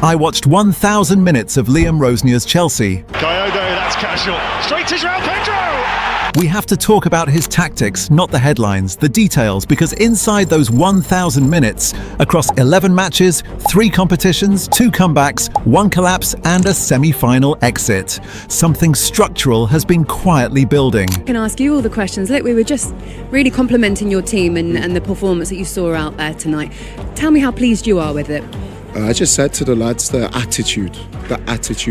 I watched 1,000 minutes of Liam Rosenier's Chelsea. Kyogo, that's casual. Straight to Jorrel Hato! We have to talk about his tactics, not the headlines, the details, because inside those 1,000 minutes, across 11 matches, 3 competitions, 2 comebacks, 1 collapse, and a semi-final exit, something structural has been quietly building. I can ask you all the questions. Look, we were just really complimenting your team and the performance that you saw out there tonight. Tell me how pleased you are with it. I just said to the lads, the attitude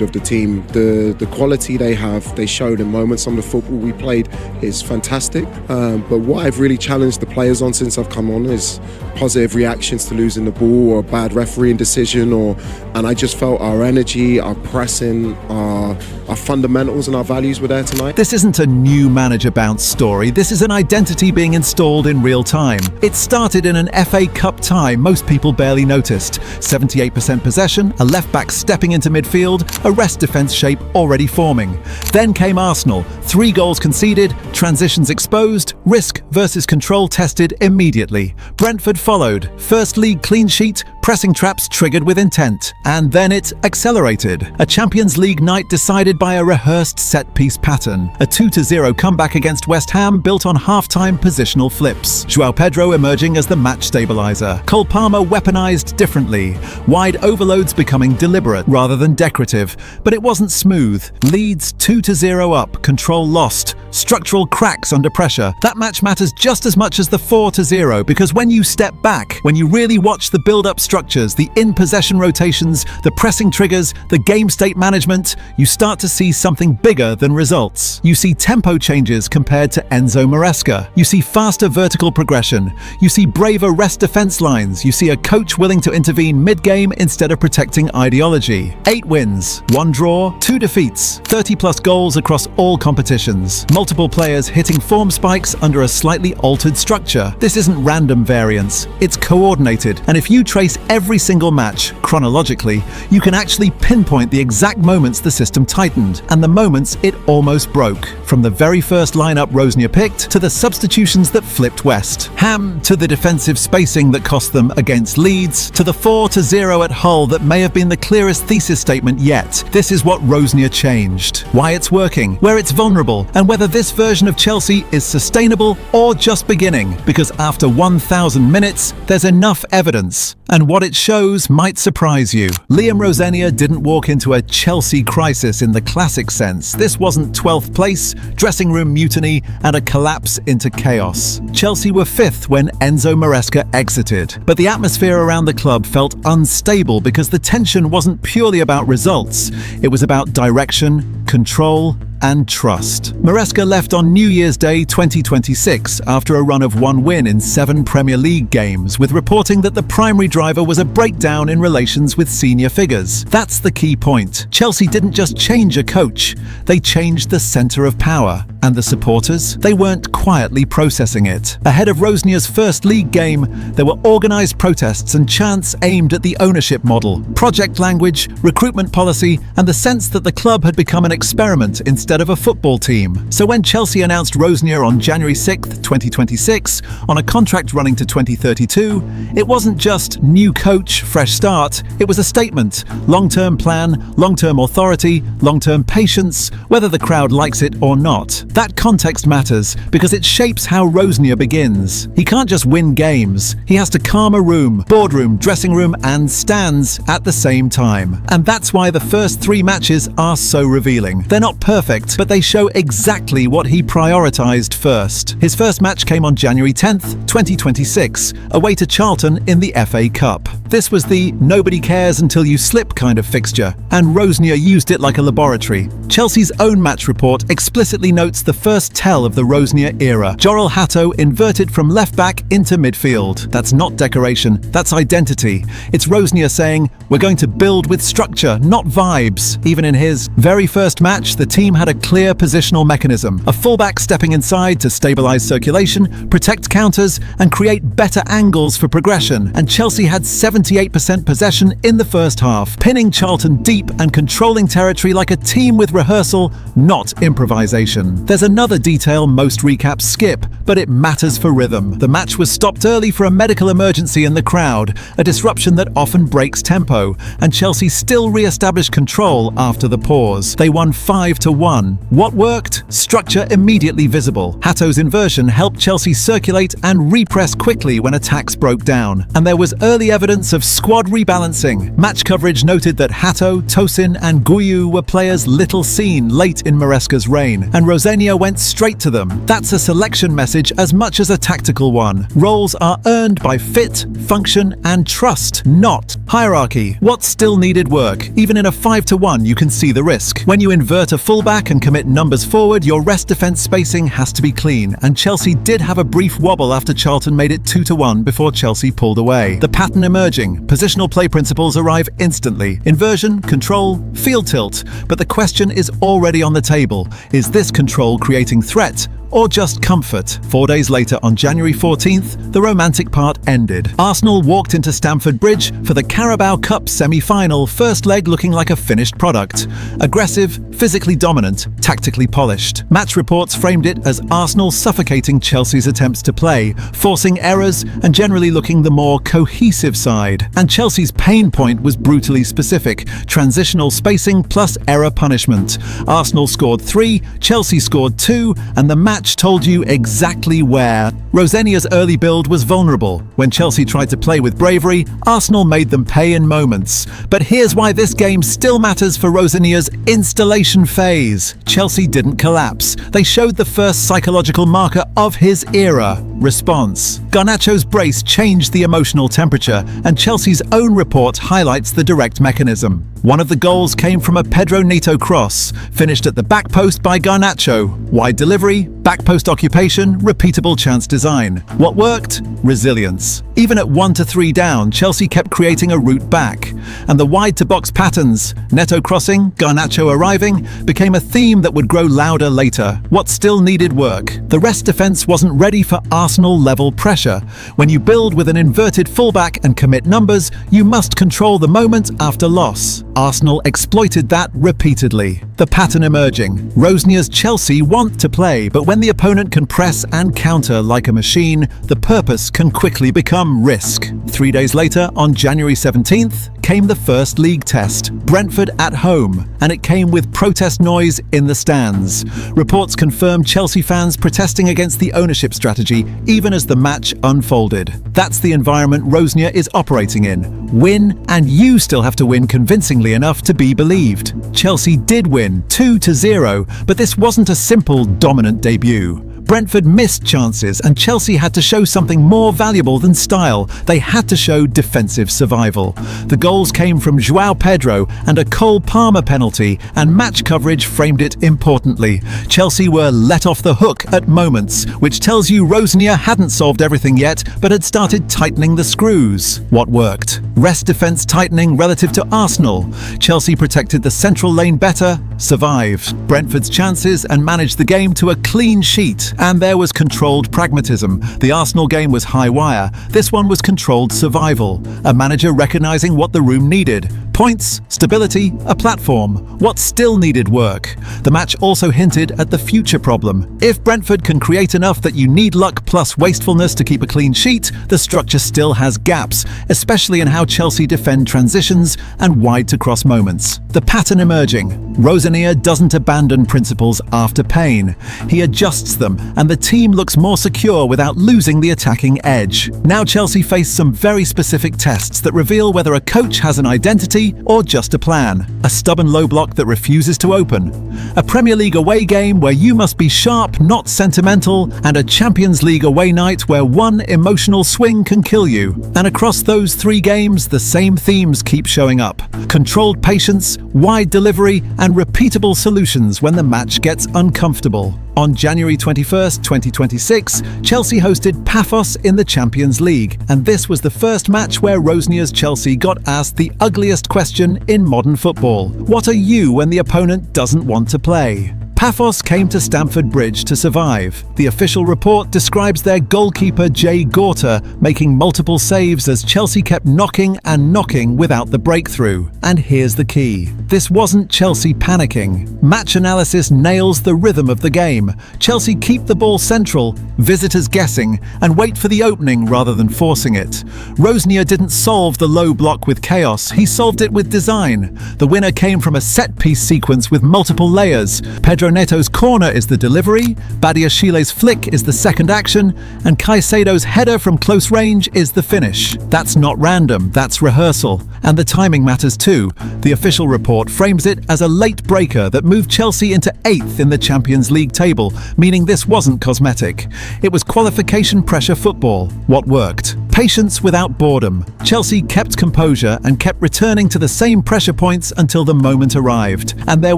of the team, the quality they have, they showed in moments. Some of the football we played is fantastic. But what I've really challenged the players on since I've come on is positive reactions to losing the ball or a bad refereeing decision, and I just felt our energy, our pressing, our fundamentals and our values were there tonight. This isn't a new manager bounce story. This is an identity being installed in real time. It started in an FA Cup tie most people barely noticed. 78% possession, a left-back stepping into midfield, a rest defence shape already forming. Then came Arsenal. 3 goals conceded, transitions exposed, risk versus control tested immediately. Brentford followed. First league clean sheet, pressing traps triggered with intent. And then it accelerated. A Champions League night decided by a rehearsed set-piece pattern. A 2-0 comeback against West Ham built on half-time positional flips. João Pedro emerging as the match stabiliser. Cole Palmer weaponised differently. Wide overloads becoming deliberate rather than decorative. But it wasn't smooth. Leeds 2-0 up, control lost. Structural cracks under pressure. That match matters just as much as the 4-0 because when you step back, when you really watch the build-up structures, the in-possession rotations, the pressing triggers, the game state management, you start to see something bigger than results. You see tempo changes compared to Enzo Maresca. You see faster vertical progression. You see braver rest defense lines. You see a coach willing to intervene mid-game instead of protecting ideology. 8 wins, 1 draw, 2 defeats, 30+ goals across all competitions. Multiple players hitting form spikes under a slightly altered structure. This isn't random variance, it's coordinated. And if you trace every single match chronologically, you can actually pinpoint the exact moments the system tightened and the moments it almost broke. From the very first lineup Rosenior picked to the substitutions that flipped west. Ham to the defensive spacing that cost them against Leeds to the 4-0 at Hull that may have been the clearest thesis statement yet. This is what Rosenior changed. Why it's working, where it's vulnerable, and whether this version of Chelsea is sustainable or just beginning. Because after 1,000 minutes, there's enough evidence. And what it shows might surprise you. Liam Rosenior didn't walk into a Chelsea crisis in the classic sense. This wasn't 12th place, dressing room mutiny, and a collapse into chaos. Chelsea were 5th when Enzo Maresca exited. But the atmosphere around the club felt unstable because the tension wasn't purely about results. It was about direction, control, and trust. Maresca left on New Year's Day 2026 after a run of 1 win in 7 Premier League games, with reporting that the primary driver was a breakdown in relations with senior figures. That's the key point. Chelsea didn't just change a coach, they changed the centre of power. And the supporters? They weren't quietly processing it. Ahead of Rosenier's first league game, there were organised protests and chants aimed at the ownership model, project language, recruitment policy, and the sense that the club had become an experiment instead of a football team. So when Chelsea announced Rosenior on January 6th, 2026, on a contract running to 2032, it wasn't just new coach, fresh start, it was a statement. Long-term plan, long-term authority, long-term patience, whether the crowd likes it or not. That context matters because it shapes how Rosenior begins. He can't just win games. He has to calm a room, boardroom, dressing room, and stands at the same time. And that's why the first 3 matches are so revealing. They're not perfect, but they show exactly what he prioritized first. His first match came on January 10th, 2026, away to Charlton in the FA Cup. This was the nobody cares until you slip kind of fixture, and Rosenior used it like a laboratory. Chelsea's own match report explicitly notes the first tell of the Rosenior era. Jorrel Hato inverted from left-back into midfield. That's not decoration, that's identity. It's Rosenior saying, we're going to build with structure, not vibes. Even in his very first match, the team had a clear positional mechanism. A fullback stepping inside to stabilise circulation, protect counters, and create better angles for progression. And Chelsea had 78% possession in the first half, pinning Charlton deep and controlling territory like a team with rehearsal, not improvisation. There's another detail most recaps skip, but it matters for rhythm. The match was stopped early for a medical emergency in the crowd, a disruption that often breaks tempo, and Chelsea still re-established control after the pause. They won 5-1. What worked? Structure immediately visible. Hato's inversion helped Chelsea circulate and repress quickly when attacks broke down, and there was early evidence of squad rebalancing. Match coverage noted that Hato, Tosin and Guiu were players little seen late in Maresca's reign, and Rosenior went straight to them. That's a selection message as much as a tactical one. Roles are earned by fit, function and trust, not hierarchy. What still needed work? Even in a 5-1, you can see the risk. When you invert a fullback and commit numbers forward, your rest defence spacing has to be clean, and Chelsea did have a brief wobble after Charlton made it 2-1 before Chelsea pulled away. The pattern emerging. Positional play principles arrive instantly. Inversion, control, field tilt. But the question is already on the table. Is this control creating threat or just comfort? 4 days later, on January 14th, the romantic part ended. Arsenal walked into Stamford Bridge for the Carabao Cup semi-final, first leg looking like a finished product. Aggressive, physically dominant, tactically polished. Match reports framed it as Arsenal suffocating Chelsea's attempts to play, forcing errors and generally looking the more cohesive side. And Chelsea's pain point was brutally specific: transitional spacing plus error punishment. Arsenal scored 3, Chelsea scored 2, and the match told you exactly where. Rosenior's early build was vulnerable. When Chelsea tried to play with bravery, Arsenal made them pay in moments. But here's why this game still matters for Rosenior's installation phase. Chelsea didn't collapse. They showed the first psychological marker of his era: response. Garnacho's brace changed the emotional temperature, and Chelsea's own report highlights the direct mechanism. One of the goals came from a Pedro Neto cross, finished at the back post by Garnacho. Wide delivery, back post occupation, repeatable chance design. What worked? Resilience. Even at 1-3 down, Chelsea kept creating a route back. And the wide-to-box patterns, Neto crossing, Garnacho arriving, became a theme that would grow louder later. What still needed work? The rest defence wasn't ready for Arsenal-level pressure. When you build with an inverted fullback and commit numbers, you must control the moment after loss. Arsenal exploited that repeatedly. The pattern emerging. Rosenior's Chelsea want to play, but when the opponent can press and counter like a machine, the purpose can quickly become risk. 3 days later, on January 17th, came the first league test, Brentford at home, and it came with protest noise in the stands. Reports confirmed Chelsea fans protesting against the ownership strategy even as the match unfolded. That's the environment Rosenior is operating in. Win, and you still have to win convincingly enough to be believed. Chelsea did win 2-0, but this wasn't a simple dominant debut. Brentford missed chances, and Chelsea had to show something more valuable than style. They had to show defensive survival. The goals came from João Pedro and a Cole Palmer penalty, and match coverage framed it importantly. Chelsea were let off the hook at moments, which tells you Rosenior hadn't solved everything yet, but had started tightening the screws. What worked? Rest defence tightening relative to Arsenal. Chelsea protected the central lane better, survived Brentford's chances, and managed the game to a clean sheet. And there was controlled pragmatism. The Arsenal game was high wire. This one was controlled survival. A manager recognising what the room needed. Points, stability, a platform. What still needed work? The match also hinted at the future problem. If Brentford can create enough that you need luck plus wastefulness to keep a clean sheet, the structure still has gaps, especially in how Chelsea defend transitions and wide-to-cross moments. The pattern emerging. Rosenior doesn't abandon principles after pain. He adjusts them, and the team looks more secure without losing the attacking edge. Now Chelsea face some very specific tests that reveal whether a coach has an identity or just a plan. A stubborn low block that refuses to open. A Premier League away game where you must be sharp, not sentimental, and a Champions League away night where one emotional swing can kill you. And across those 3 games, the same themes keep showing up. Controlled patience, wide delivery, and repeatable solutions when the match gets uncomfortable. On January 21st, 2026, Chelsea hosted Paphos in the Champions League, and this was the first match where Rosenior's Chelsea got asked the ugliest question in modern football. What are you when the opponent doesn't want to play? Paphos came to Stamford Bridge to survive. The official report describes their goalkeeper Jay Gorter making multiple saves as Chelsea kept knocking and knocking without the breakthrough. And here's the key. This wasn't Chelsea panicking. Match analysis nails the rhythm of the game. Chelsea keep the ball central, visitors guessing, and wait for the opening rather than forcing it. Rosenior didn't solve the low block with chaos, he solved it with design. The winner came from a set-piece sequence with multiple layers. Pedro Neto's corner is the delivery, Badiashile's flick is the second action, and Caicedo's header from close range is the finish. That's not random, that's rehearsal. And the timing matters too. The official report frames it as a late breaker that moved Chelsea into 8th in the Champions League table, meaning this wasn't cosmetic. It was qualification pressure football. What worked? Patience without boredom. Chelsea kept composure and kept returning to the same pressure points until the moment arrived. And there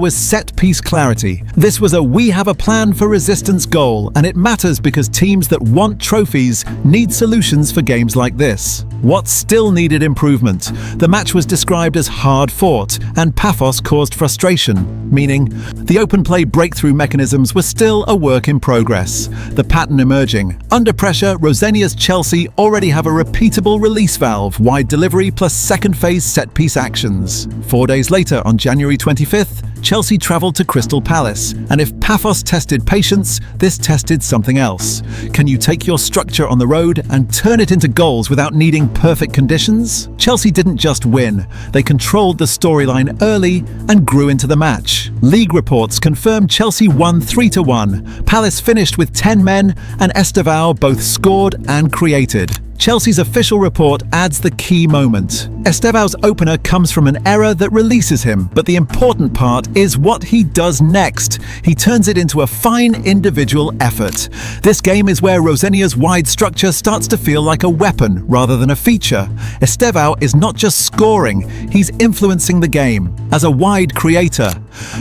was set-piece clarity. This was a "we have a plan for resistance" goal, and it matters because teams that want trophies need solutions for games like this. What still needed improvement? The match was described as hard-fought, and Paphos caused frustration, meaning the open play breakthrough mechanisms were still a work in progress. The pattern emerging. Under pressure, Rosenior's Chelsea already have a repeatable release valve, wide delivery plus second phase set-piece actions. 4 days later, on January 25th, Chelsea travelled to Crystal Palace, and if Paphos tested patience, this tested something else. Can you take your structure on the road and turn it into goals without needing perfect conditions? Chelsea didn't just win, they controlled the storyline early and grew into the match. League reports confirmed Chelsea won 3-1. Palace finished with 10 men, and Estevao both scored and created. Chelsea's official report adds the key moment. Estevao's opener comes from an error that releases him, but the important part is what he does next. He turns it into a fine individual effort. This game is where Rosenior's wide structure starts to feel like a weapon rather than a feature. Estevao is not just scoring, he's influencing the game as a wide creator.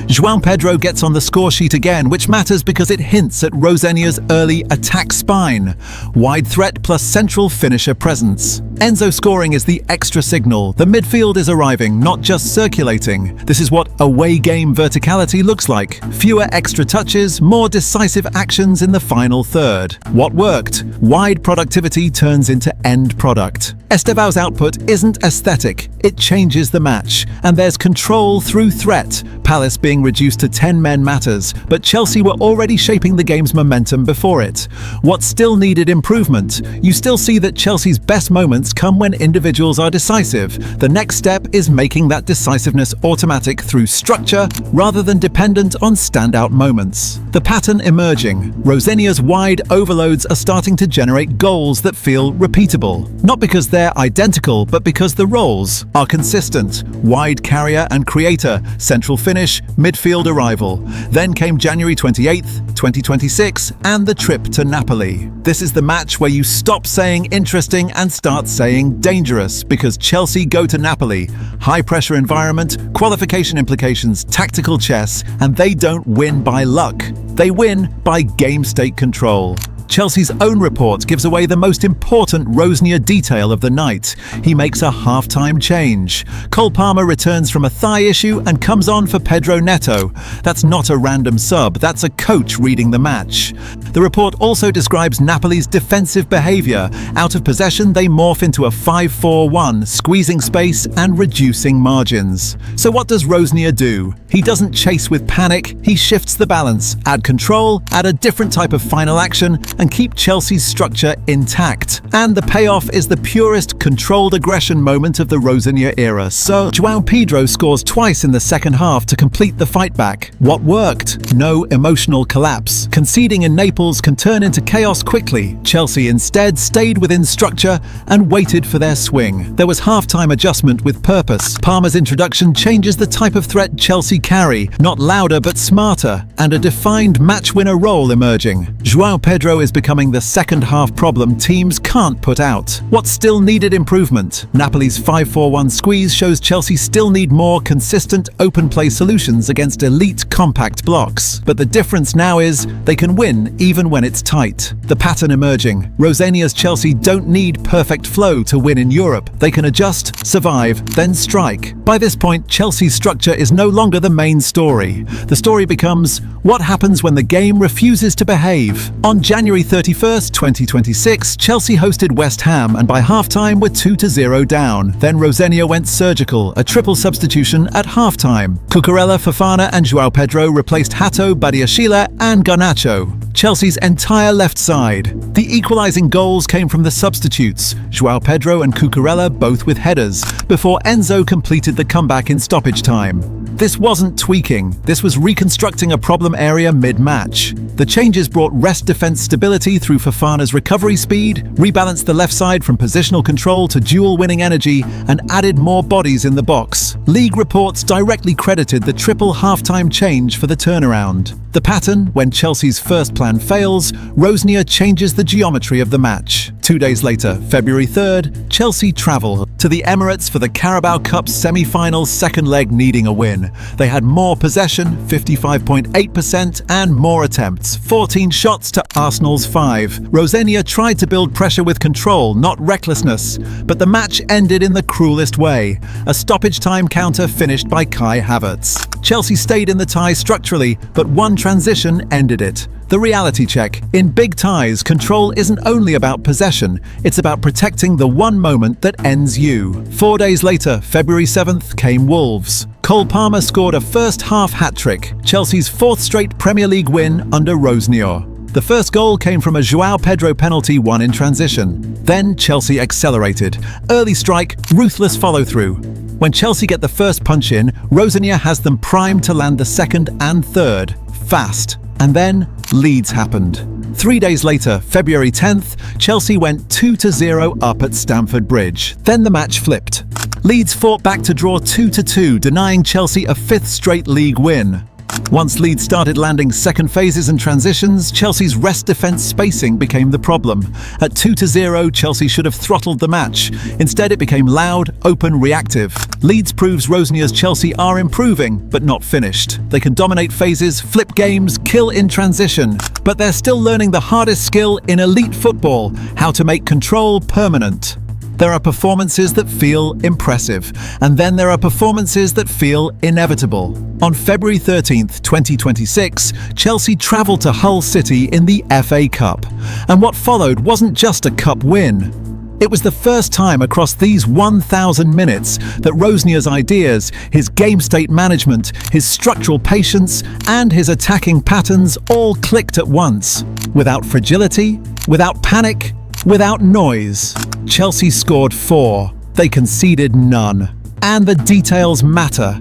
João Pedro gets on the score sheet again, which matters because it hints at Rosenior's early attack spine. Wide threat plus central finisher presence. Enzo scoring is the extra signal. The midfield is arriving, not just circulating. This is what away game verticality looks like. Fewer extra touches, more decisive actions in the final third. What worked? Wide productivity turns into end product. Estevao's output isn't aesthetic, it changes the match. And there's control through threat. Palace being reduced to 10 men matters, but Chelsea were already shaping the game's momentum before it. What still needed improvement? You still see that Chelsea's best moments come when individuals are decisive. The next step is making that decisiveness automatic through structure rather than dependent on standout moments. The pattern emerging. Rosenior's wide overloads are starting to generate goals that feel repeatable. Not because they're identical, but because the roles are consistent. Wide carrier and creator, central finish, midfield arrival. Then came January 28th, 2026, and the trip to Napoli. This is the match where you stop saying interesting and start saying dangerous, because Chelsea go to Napoli. High pressure environment, qualification implications, tactical chess, and they don't win by luck. They win by game state control. Chelsea's own report gives away the most important Rosenior detail of the night. He makes a half-time change. Cole Palmer returns from a thigh issue and comes on for Pedro Neto. That's not a random sub, that's a coach reading the match. The report also describes Napoli's defensive behaviour. Out of possession, they morph into a 5-4-1, squeezing space and reducing margins. So what does Rosenior do? He doesn't chase with panic, he shifts the balance, add control, add a different type of final action, and keep Chelsea's structure intact. And the payoff is the purest controlled aggression moment of the Rosenior era. So João Pedro scores twice in the second half to complete the fight back. What worked? No emotional collapse. Conceding in Naples can turn into chaos quickly. Chelsea instead stayed within structure and waited for their swing. There was half-time adjustment with purpose. Palmer's introduction changes the type of threat Chelsea carry, not louder but smarter, and a defined match winner role emerging. João Pedro is is becoming the second-half problem teams can't put out. What still needed improvement? Napoli's 5-4-1 squeeze shows Chelsea still need more consistent open-play solutions against elite compact blocks. But the difference now is they can win even when it's tight. The pattern emerging. Rosenior's Chelsea don't need perfect flow to win in Europe. They can adjust, survive, then strike. By this point, Chelsea's structure is no longer the main story. The story becomes, what happens when the game refuses to behave? On January 31st, 2026, Chelsea hosted West Ham and by half-time were 2-0 down. Then Rosenior went surgical, a triple substitution at half-time. Cucurella, Fofana and João Pedro replaced Hato, Badiashile and Garnacho. Chelsea's entire left side. The equalising goals came from the substitutes, João Pedro and Cucurella both with headers, before Enzo completed the comeback in stoppage time. This wasn't tweaking, this was reconstructing a problem area mid-match. The changes brought rest defence stability through Fofana's recovery speed, rebalanced the left side from positional control to duel-winning energy, and added more bodies in the box. League reports directly credited the triple half-time change for the turnaround. The pattern, when Chelsea's first plan fails, Rosenior changes the geometry of the match. 2 days later, February 3rd, Chelsea travel to the Emirates for the Carabao Cup semi-final second leg needing a win. They had more possession, 55.8%, and more attempts, 14 shots to Arsenal's 5. Rosenior tried to build pressure with control, not recklessness, but the match ended in the cruelest way. A stoppage time counter finished by Kai Havertz. Chelsea stayed in the tie structurally, but one transition ended it. The reality check. In big ties, control isn't only about possession, it's about protecting the one moment that ends you. 4 days later, February 7th, came Wolves. Cole Palmer scored a first-half hat-trick, Chelsea's fourth straight Premier League win under Rosenior. The first goal came from a João Pedro penalty won in transition. Then Chelsea accelerated. Early strike, ruthless follow-through. When Chelsea get the first punch in, Rosenior has them primed to land the second and third. Fast. And then, Leeds happened. 3 days later, February 10th, Chelsea went 2-0 up at Stamford Bridge. Then the match flipped. Leeds fought back to draw 2-2, denying Chelsea a fifth straight league win. Once Leeds started landing second phases and transitions, Chelsea's rest defence spacing became the problem. At 2-0, Chelsea should have throttled the match. Instead, it became loud, open, reactive. Leeds proves Rosenior's Chelsea are improving, but not finished. They can dominate phases, flip games, kill in transition. But they're still learning the hardest skill in elite football, how to make control permanent. There are performances that feel impressive, and then there are performances that feel inevitable. On February 13th, 2026, Chelsea travelled to Hull City in the FA Cup. And what followed wasn't just a cup win. It was the first time across these 1,000 minutes that Rosenior's ideas, his game state management, his structural patience, and his attacking patterns all clicked at once. Without fragility, without panic, without noise. Chelsea scored 4. They conceded none. And the details matter.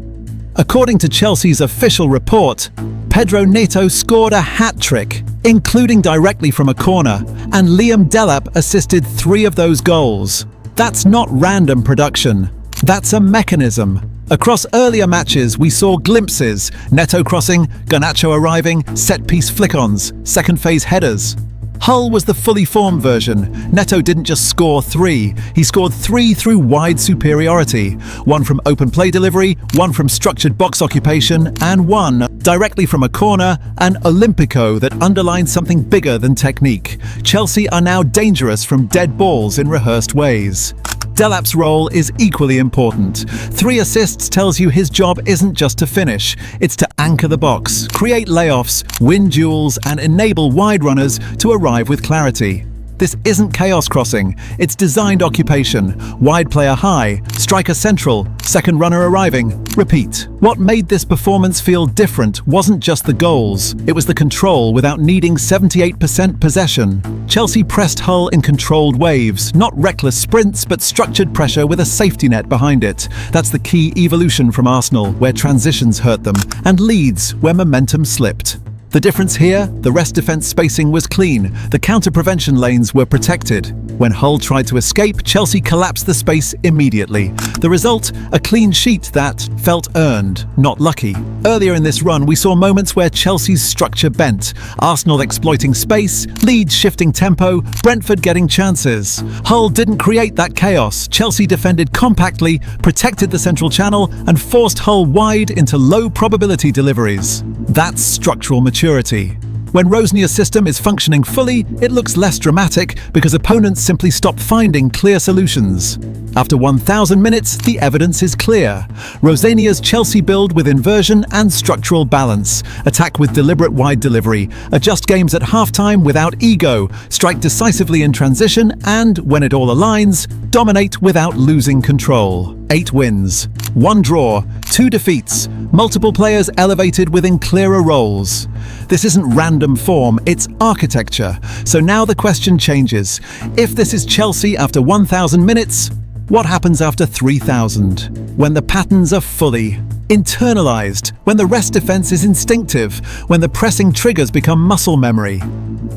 According to Chelsea's official report, Pedro Neto scored a hat-trick, including directly from a corner, and Liam Delap assisted 3 of those goals. That's not random production. That's a mechanism. Across earlier matches, we saw glimpses: Neto crossing, Garnacho arriving, set-piece flick-ons, second-phase headers. Hull was the fully formed version. Neto didn't just score 3, he scored 3 through wide superiority. 1 from open play delivery, 1 from structured box occupation, and 1 directly from a corner, an Olympico that underlined something bigger than technique. Chelsea are now dangerous from dead balls in rehearsed ways. Delap's role is equally important. 3 assists tells you his job isn't just to finish, it's to anchor the box, create layoffs, win duels, and enable wide runners to arrive with clarity. This isn't chaos crossing, it's designed occupation. Wide player high, striker central, second runner arriving, repeat. What made this performance feel different wasn't just the goals, it was the control without needing 78% possession. Chelsea pressed Hull in controlled waves, not reckless sprints, but structured pressure with a safety net behind it. That's the key evolution from Arsenal, where transitions hurt them, and Leeds, where momentum slipped. The difference here, the rest defence spacing was clean, the counter-prevention lanes were protected. When Hull tried to escape, Chelsea collapsed the space immediately. The result, a clean sheet that felt earned, not lucky. Earlier in this run, we saw moments where Chelsea's structure bent. Arsenal exploiting space, Leeds shifting tempo, Brentford getting chances. Hull didn't create that chaos. Chelsea defended compactly, protected the central channel, and forced Hull wide into low-probability deliveries. That's structural maturity. When Rosenier's system is functioning fully, it looks less dramatic because opponents simply stop finding clear solutions. After 1,000 minutes, the evidence is clear. Rosenier's Chelsea build with inversion and structural balance, attack with deliberate wide delivery, adjust games at halftime without ego, strike decisively in transition, and, when it all aligns, dominate without losing control. 8 wins, 1 draw, 2 defeats, multiple players elevated within clearer roles. This isn't random form, it's architecture. So now the question changes. If this is Chelsea after 1,000 minutes, what happens after 3,000? When the patterns are fully internalized, when the rest defense is instinctive, when the pressing triggers become muscle memory.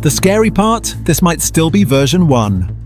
The scary part? This might still be version 1.